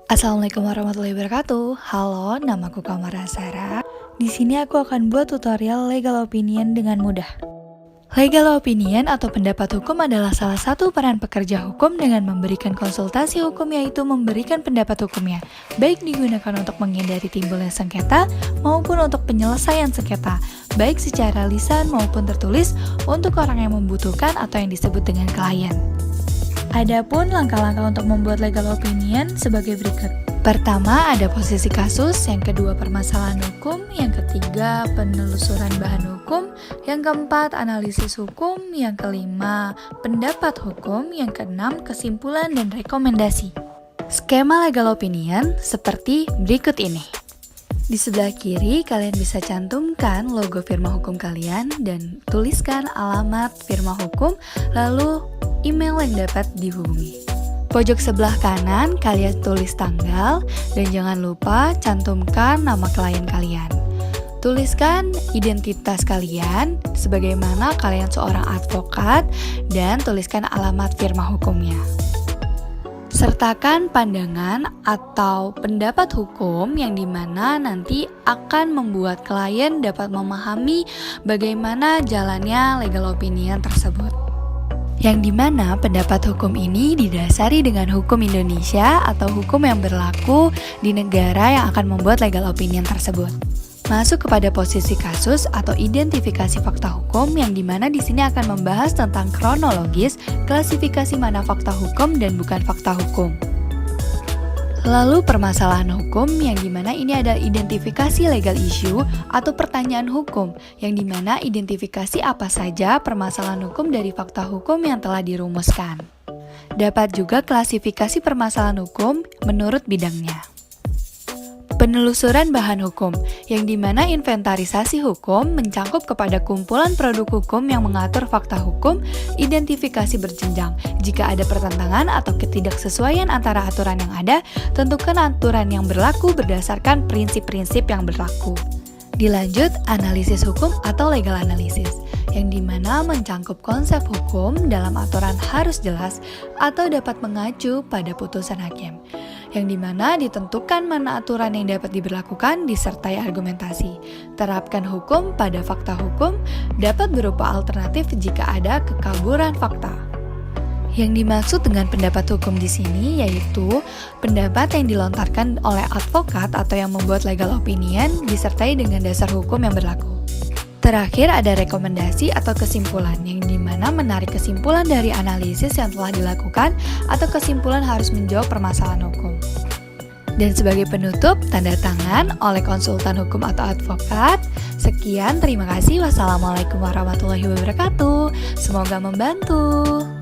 Assalamualaikum warahmatullahi wabarakatuh. Halo, namaku Kamara Sarah. Di sini aku akan buat tutorial legal opinion dengan mudah. Legal opinion atau pendapat hukum adalah salah satu peran pekerja hukum dengan memberikan konsultasi hukum, yaitu memberikan pendapat hukumnya, baik digunakan untuk menghindari timbulnya sengketa maupun untuk penyelesaian sengketa, baik secara lisan maupun tertulis untuk orang yang membutuhkan atau yang disebut dengan klien. Adapun langkah-langkah untuk membuat legal opinion sebagai berikut. Pertama, ada posisi kasus, yang kedua permasalahan hukum, yang ketiga penelusuran bahan hukum, yang keempat analisis hukum, yang kelima pendapat hukum, yang keenam kesimpulan dan rekomendasi. Skema legal opinion seperti berikut ini. Di sebelah kiri, kalian bisa cantumkan logo firma hukum kalian dan tuliskan alamat firma hukum, lalu email yang dapat dihubungi. Pojok sebelah kanan, kalian tulis tanggal, dan jangan lupa cantumkan nama klien kalian. Tuliskan identitas kalian, sebagaimana kalian seorang advokat, dan tuliskan alamat firma hukumnya. Sertakan pandangan atau pendapat hukum yang dimana nanti akan membuat klien dapat memahami bagaimana jalannya legal opinion tersebut. Yang dimana pendapat hukum ini didasari dengan hukum Indonesia atau hukum yang berlaku di negara yang akan membuat legal opinion tersebut. Masuk kepada posisi kasus atau identifikasi fakta hukum, yang dimana di sini akan membahas tentang kronologis, klasifikasi mana fakta hukum dan bukan fakta hukum. Lalu permasalahan hukum, yang dimana ini adalah identifikasi legal issue atau pertanyaan hukum, yang dimana identifikasi apa saja permasalahan hukum dari fakta hukum yang telah dirumuskan. Dapat juga klasifikasi permasalahan hukum menurut bidangnya. Penelusuran bahan hukum, yang dimana inventarisasi hukum mencangkup kepada kumpulan produk hukum yang mengatur fakta hukum, identifikasi berjenjang. Jika ada pertentangan atau ketidaksesuaian antara aturan yang ada, tentukan aturan yang berlaku berdasarkan prinsip-prinsip yang berlaku. Dilanjut, analisis hukum atau legal analysis, yang dimana mencangkup konsep hukum dalam aturan harus jelas atau dapat mengacu pada putusan hakim, yang dimana ditentukan mana aturan yang dapat diberlakukan disertai argumentasi. Terapkan hukum pada fakta hukum, dapat berupa alternatif jika ada kekaburan fakta. Yang dimaksud dengan pendapat hukum di sini yaitu pendapat yang dilontarkan oleh advokat atau yang membuat legal opinion disertai dengan dasar hukum yang berlaku. Terakhir ada rekomendasi atau kesimpulan, yang dimana menarik kesimpulan dari analisis yang telah dilakukan atau kesimpulan harus menjawab permasalahan hukum. Dan sebagai penutup, tanda tangan oleh konsultan hukum atau advokat. Sekian, terima kasih. Wassalamualaikum warahmatullahi wabarakatuh. Semoga membantu.